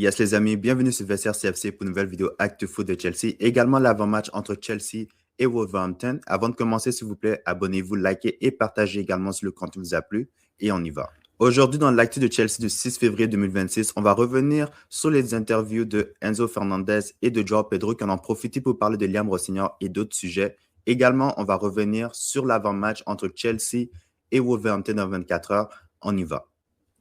Yes les amis, bienvenue sur VCR CFC pour une nouvelle vidéo Actu Foot de Chelsea. Également l'avant-match entre Chelsea et Wolverhampton. Avant de commencer, s'il vous plaît, abonnez-vous, likez et partagez également si le contenu vous a plu. Et on y va. Aujourd'hui, dans l'actu de Chelsea du 6 février 2026, on va revenir sur les interviews de Enzo Fernandez et de João Pedro qui en ont profité pour parler de Liam Rossignol et d'autres sujets. Également, on va revenir sur l'avant-match entre Chelsea et Wolverhampton dans 24 heures. On y va.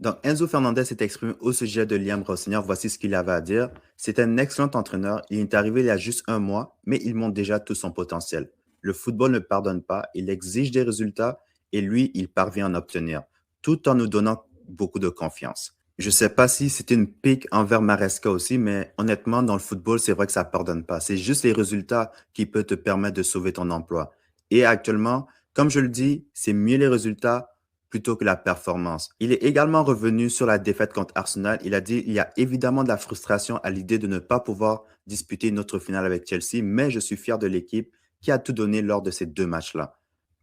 Donc, Enzo Fernandez s'est exprimé au sujet de Liam Rossignol. Voici ce qu'il avait à dire. C'est un excellent entraîneur. Il est arrivé il y a juste un mois, mais il montre déjà tout son potentiel. Le football ne pardonne pas. Il exige des résultats et lui, il parvient à en obtenir, tout en nous donnant beaucoup de confiance. Je ne sais pas si c'était une pique envers Maresca aussi, mais honnêtement, dans le football, c'est vrai que ça ne pardonne pas. C'est juste les résultats qui peuvent te permettre de sauver ton emploi. Et actuellement, comme je le dis, c'est mieux les résultats plutôt que la performance. Il est également revenu sur la défaite contre Arsenal. Il a dit il y a évidemment de la frustration à l'idée de ne pas pouvoir disputer une autre finale avec Chelsea, mais je suis fier de l'équipe qui a tout donné lors de ces deux matchs-là.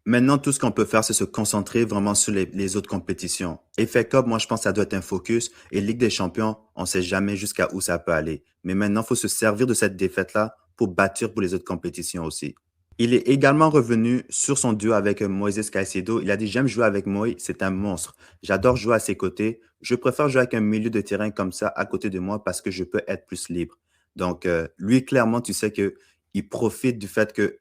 Maintenant, tout ce qu'on peut faire, c'est se concentrer vraiment sur les autres compétitions. FA Cup, moi, je pense que ça doit être un focus. Et Ligue des Champions, on ne sait jamais jusqu'à où ça peut aller. Mais maintenant, il faut se servir de cette défaite-là pour bâtir pour les autres compétitions aussi. Il est également revenu sur son duo avec Moises Caicedo. Il a dit, j'aime jouer avec Moïse, c'est un monstre. J'adore jouer à ses côtés. Je préfère jouer avec un milieu de terrain comme ça à côté de moi parce que je peux être plus libre. Donc, lui, clairement, tu sais qu'il profite du fait que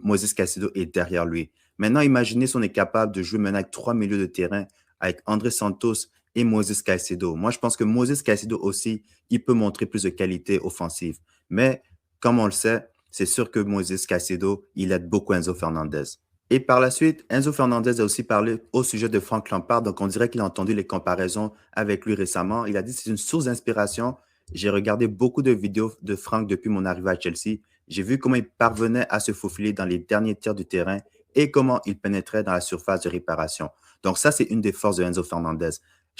Moises Caicedo est derrière lui. Maintenant, imaginez si on est capable de jouer maintenant avec trois milieux de terrain, avec André Santos et Moises Caicedo. Moi, je pense que Moises Caicedo aussi, il peut montrer plus de qualité offensive. Mais, comme on le sait, c'est sûr que Moises Caicedo, il aide beaucoup Enzo Fernandez. Et par la suite, Enzo Fernandez a aussi parlé au sujet de Frank Lampard. Donc, on dirait qu'il a entendu les comparaisons avec lui récemment. Il a dit que c'est une source d'inspiration. J'ai regardé beaucoup de vidéos de Frank depuis mon arrivée à Chelsea. J'ai vu comment il parvenait à se faufiler dans les derniers tiers du terrain et comment il pénétrait dans la surface de réparation. Donc, ça, c'est une des forces de Enzo Fernandez.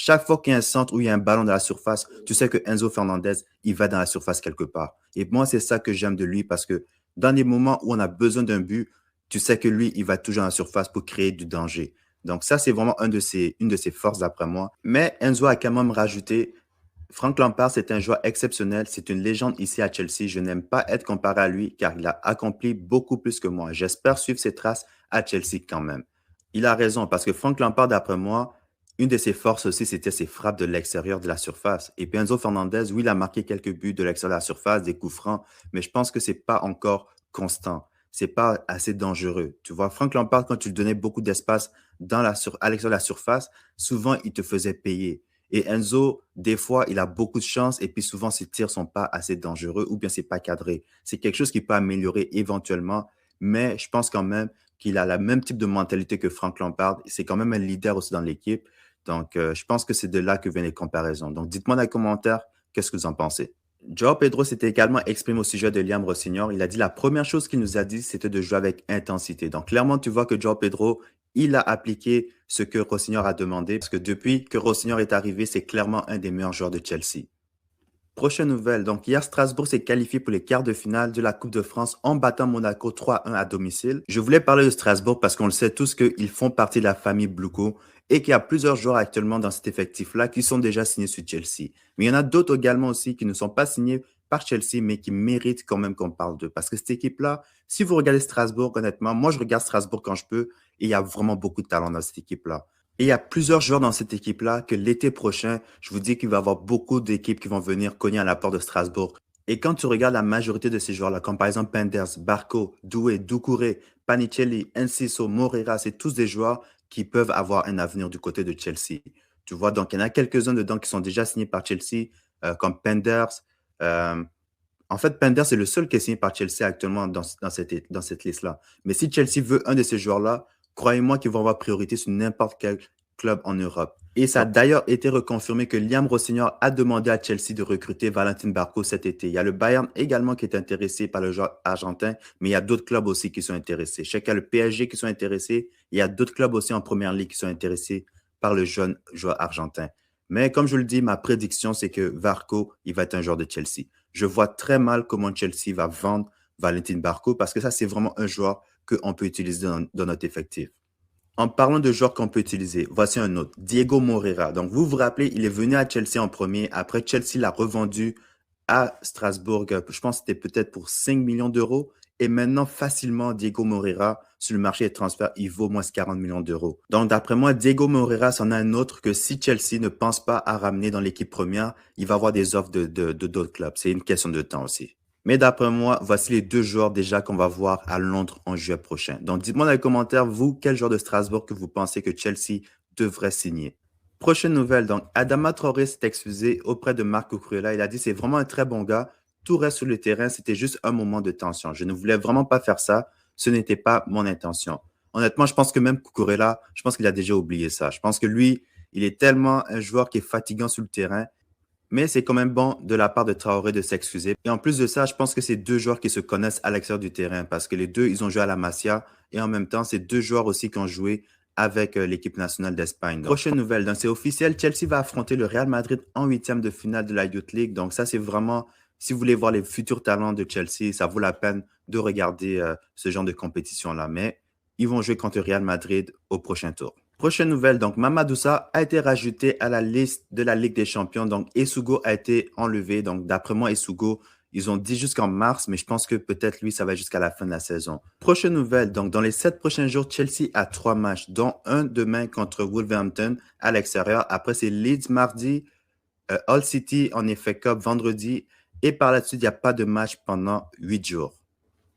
Chaque fois qu'il y a un centre ou il y a un ballon dans la surface, tu sais que Enzo Fernandez, il va dans la surface quelque part. Et moi, c'est ça que j'aime de lui parce que dans les moments où on a besoin d'un but, tu sais que lui, il va toujours dans la surface pour créer du danger. Donc ça, c'est vraiment une de ses forces d'après moi. Mais Enzo a quand même rajouté, Frank Lampard, c'est un joueur exceptionnel, c'est une légende ici à Chelsea. Je n'aime pas être comparé à lui car il a accompli beaucoup plus que moi. J'espère suivre ses traces à Chelsea quand même. Il a raison parce que Frank Lampard, d'après moi, une de ses forces aussi, c'était ses frappes de l'extérieur de la surface. Et puis Enzo Fernandez, oui, il a marqué quelques buts de l'extérieur de la surface, des coups francs, mais je pense que c'est pas encore constant. C'est pas assez dangereux. Tu vois, Frank Lampard, quand tu lui donnais beaucoup d'espace à l'extérieur de la surface, souvent, il te faisait payer. Et Enzo, des fois, il a beaucoup de chance et puis souvent, ses tirs sont pas assez dangereux ou bien c'est pas cadré. C'est quelque chose qui peut améliorer éventuellement, mais je pense quand même qu'il a le même type de mentalité que Frank Lampard. C'est quand même un leader aussi dans l'équipe. Donc, je pense que c'est de là que viennent les comparaisons. Donc, dites-moi dans les commentaires, qu'est-ce que vous en pensez? João Pedro s'était également exprimé au sujet de Liam Rossignol. Il a dit la première chose qu'il nous a dit, c'était de jouer avec intensité. Donc, clairement, tu vois que João Pedro, il a appliqué ce que Rossignol a demandé parce que depuis que Rossignol est arrivé, c'est clairement un des meilleurs joueurs de Chelsea. Prochaine nouvelle. Donc, hier, Strasbourg s'est qualifié pour les quarts de finale de la Coupe de France en battant Monaco 3-1 à domicile. Je voulais parler de Strasbourg parce qu'on le sait tous qu'ils font partie de la famille Bluco et qu'il y a plusieurs joueurs actuellement dans cet effectif-là qui sont déjà signés sur Chelsea. Mais il y en a d'autres également aussi qui ne sont pas signés par Chelsea, mais qui méritent quand même qu'on parle d'eux. Parce que cette équipe-là, si vous regardez Strasbourg, honnêtement, moi, je regarde Strasbourg quand je peux et il y a vraiment beaucoup de talent dans cette équipe-là. Et il y a plusieurs joueurs dans cette équipe-là que l'été prochain, je vous dis qu'il va y avoir beaucoup d'équipes qui vont venir cogner à la porte de Strasbourg. Et quand tu regardes la majorité de ces joueurs-là, comme par exemple Penders, Barco, Doué, Doucouré, Panicelli, Enciso, Moreira, c'est tous des joueurs qui peuvent avoir un avenir du côté de Chelsea. Tu vois, donc il y en a quelques-uns dedans qui sont déjà signés par Chelsea, comme Penders. Euh, En fait, Penders est le seul qui est signé par Chelsea actuellement dans cette liste-là. Mais si Chelsea veut un de ces joueurs-là, croyez-moi qu'ils vont avoir priorité sur n'importe quel club en Europe. Et ça a d'ailleurs été reconfirmé que Liam Rossignol a demandé à Chelsea de recruter Valentin Barco cet été. Il y a le Bayern également qui est intéressé par le joueur argentin, mais il y a d'autres clubs aussi qui sont intéressés. Je sais qu'il y a le PSG qui sont intéressés. Il y a d'autres clubs aussi en première ligue qui sont intéressés par le jeune joueur argentin. Mais comme je le dis, ma prédiction, c'est que Barco, il va être un joueur de Chelsea. Je vois très mal comment Chelsea va vendre Valentin Barco parce que ça, c'est vraiment un joueur qu'on peut utiliser dans notre effectif. En parlant de joueurs qu'on peut utiliser, voici un autre, Diego Moreira. Donc, vous vous rappelez, il est venu à Chelsea en premier. Après, Chelsea l'a revendu à Strasbourg. Je pense que c'était peut-être pour 5 millions d'euros. Et maintenant, facilement, Diego Moreira, sur le marché des transferts, il vaut moins 40 millions d'euros. Donc, d'après moi, Diego Moreira, c'en a un autre que si Chelsea ne pense pas à ramener dans l'équipe première, il va avoir des offres de d'autres clubs. C'est une question de temps aussi. Mais d'après moi, voici les deux joueurs déjà qu'on va voir à Londres en juillet prochain. Donc, dites-moi dans les commentaires, vous, quel joueur de Strasbourg que vous pensez que Chelsea devrait signer. Prochaine nouvelle, donc Adama Traoré s'est excusé auprès de Marco Cucurella. Il a dit c'est vraiment un très bon gars. Tout reste sur le terrain, c'était juste un moment de tension. Je ne voulais vraiment pas faire ça. Ce n'était pas mon intention. Honnêtement, je pense que même Cucurella, je pense qu'il a déjà oublié ça. Je pense que lui, il est tellement un joueur qui est fatigant sur le terrain. Mais c'est quand même bon de la part de Traoré de s'excuser. Et en plus de ça, je pense que c'est deux joueurs qui se connaissent à l'extérieur du terrain parce que les deux, ils ont joué à la Masia et en même temps, c'est deux joueurs aussi qui ont joué avec l'équipe nationale d'Espagne. Prochaine nouvelle, donc c'est officiel, Chelsea va affronter le Real Madrid en huitième de finale de la Youth League. Donc ça, c'est vraiment, si vous voulez voir les futurs talents de Chelsea, ça vaut la peine de regarder ce genre de compétition-là. Mais ils vont jouer contre le Real Madrid au prochain tour. Prochaine nouvelle, donc Mamadou Sarr a été rajouté à la liste de la Ligue des Champions. Donc Essugo a été enlevé. Donc d'après moi, Essugo, ils ont dit jusqu'en mars, mais je pense que peut-être lui, ça va jusqu'à la fin de la saison. Prochaine nouvelle, donc dans les 7 prochains jours, Chelsea a 3 matchs, dont un demain contre Wolverhampton à l'extérieur. Après, c'est Leeds mardi, Hull City en FA Cup vendredi. Et par la suite, il n'y a pas de match pendant 8 jours.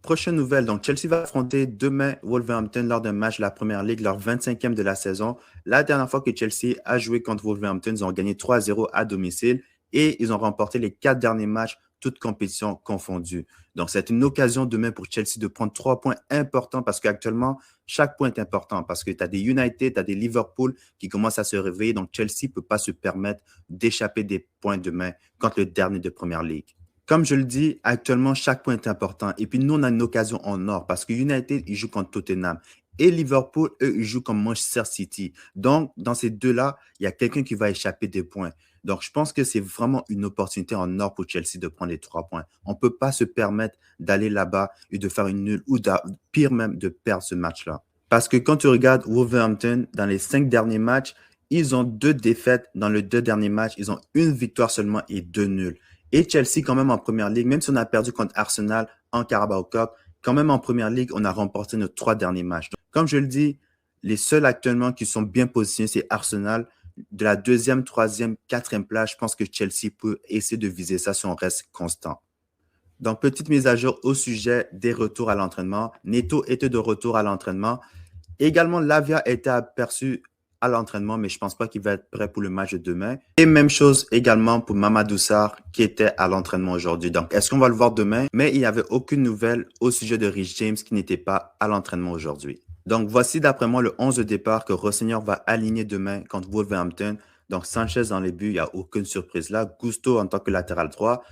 Prochaine nouvelle, donc Chelsea va affronter demain Wolverhampton lors d'un match de la Première Ligue, leur 25e de la saison. La dernière fois que Chelsea a joué contre Wolverhampton, ils ont gagné 3-0 à domicile et ils ont remporté les 4 derniers matchs, toutes compétitions confondues. Donc, c'est une occasion demain pour Chelsea de prendre 3 points importants parce qu'actuellement, chaque point est important parce que tu as des United, tu as des Liverpool qui commencent à se réveiller. Donc, Chelsea ne peut pas se permettre d'échapper des points demain contre le dernier de Première Ligue. Comme je le dis, actuellement, chaque point est important. Et puis, nous, on a une occasion en or parce que United, ils jouent contre Tottenham. Et Liverpool, eux, ils jouent contre Manchester City. Donc, dans ces deux-là, il y a quelqu'un qui va échapper des points. Donc, je pense que c'est vraiment une opportunité en or pour Chelsea de prendre les 3 points. On ne peut pas se permettre d'aller là-bas et de faire une nulle ou pire même de perdre ce match-là. Parce que quand tu regardes Wolverhampton, dans les 5 derniers matchs, ils ont 2 défaites. Dans les 2 derniers matchs, ils ont 1 victoire seulement et 2 nuls. Et Chelsea, quand même en première ligue, même si on a perdu contre Arsenal en Carabao Cup, quand même en première ligue, on a remporté nos 3 derniers matchs. Donc, comme je le dis, les seuls actuellement qui sont bien positionnés, c'est Arsenal. De la 2e, 3e, 4e place, je pense que Chelsea peut essayer de viser ça si on reste constant. Donc, petite mise à jour au sujet des retours à l'entraînement. Neto était de retour à l'entraînement. Également, Lavia a été aperçu à l'entraînement, mais je ne pense pas qu'il va être prêt pour le match de demain. Et même chose également pour Mamadou Sarr qui était à l'entraînement aujourd'hui. Donc, est-ce qu'on va le voir demain? Mais il n'y avait aucune nouvelle au sujet de Rich James qui n'était pas à l'entraînement aujourd'hui. Donc, voici d'après moi le 11 de départ que Rossignol va aligner demain contre Wolverhampton. Donc, Sanchez dans les buts, il n'y a aucune surprise là. Gusto en tant que latéral droit.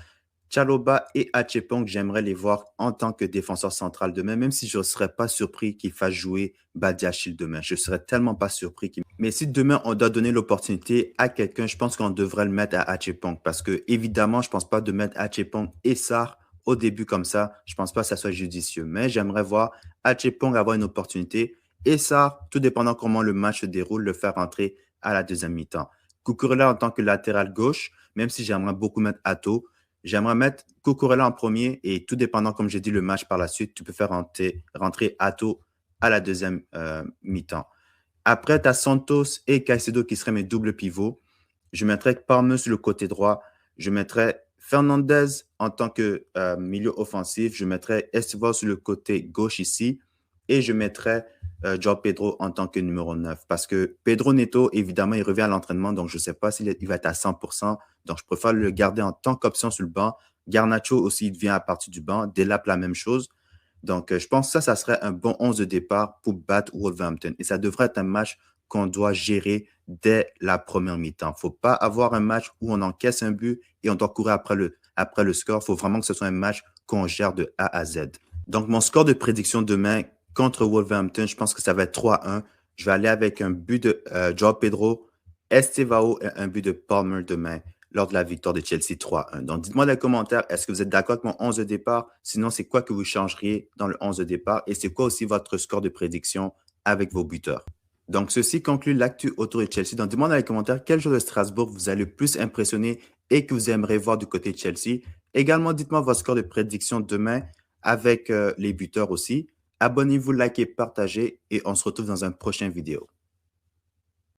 Chalobah et Achepong, j'aimerais les voir en tant que défenseur central demain, même si je ne serais pas surpris qu'il fasse jouer Badiachil demain. Je ne serais tellement pas surpris. Mais si demain, on doit donner l'opportunité à quelqu'un, je pense qu'on devrait le mettre à Achepong parce que, évidemment, je ne pense pas de mettre Achepong et Sarr au début comme ça. Je ne pense pas que ça soit judicieux. Mais j'aimerais voir Achepong avoir une opportunité et Sarr, tout dépendant comment le match se déroule, le faire entrer à la deuxième mi-temps. Cucurella en tant que latéral gauche, même si j'aimerais beaucoup mettre Atto. J'aimerais mettre Cucurella en premier et tout dépendant, comme j'ai dit, le match par la suite, tu peux faire rentrer Atto à la deuxième mi-temps. Après, tu as Santos et Caicedo qui seraient mes doubles pivots. Je mettrais Palmer sur le côté droit. Je mettrais Fernandez en tant que milieu offensif. Je mettrais Estival sur le côté gauche ici. Et je mettrais João Pedro en tant que numéro 9. Parce que Pedro Neto, évidemment, il revient à l'entraînement. Donc, je ne sais pas s'il va être à 100%. Donc, je préfère le garder en tant qu'option sur le banc. Garnacho aussi, il vient à partir du banc. Delap, la même chose. Donc, je pense que ça serait un bon 11 de départ pour battre Wolverhampton. Et ça devrait être un match qu'on doit gérer dès la première mi-temps. Il ne faut pas avoir un match où on encaisse un but et on doit courir après le score. Il faut vraiment que ce soit un match qu'on gère de A à Z. Donc, mon score de prédiction demain contre Wolverhampton, je pense que ça va être 3-1. Je vais aller avec un but de João Pedro, Estevao et un but de Palmer demain lors de la victoire de Chelsea 3-1. Donc, dites-moi dans les commentaires, est-ce que vous êtes d'accord avec mon 11 de départ? Sinon, c'est quoi que vous changeriez dans le 11 de départ? Et c'est quoi aussi votre score de prédiction avec vos buteurs? Donc, ceci conclut l'actu autour de Chelsea. Donc, demandez dans les commentaires quel joueur de Strasbourg vous a le plus impressionné et que vous aimeriez voir du côté de Chelsea. Également, dites-moi votre score de prédiction demain avec les buteurs aussi. Abonnez-vous, likez, partagez et on se retrouve dans un prochain vidéo.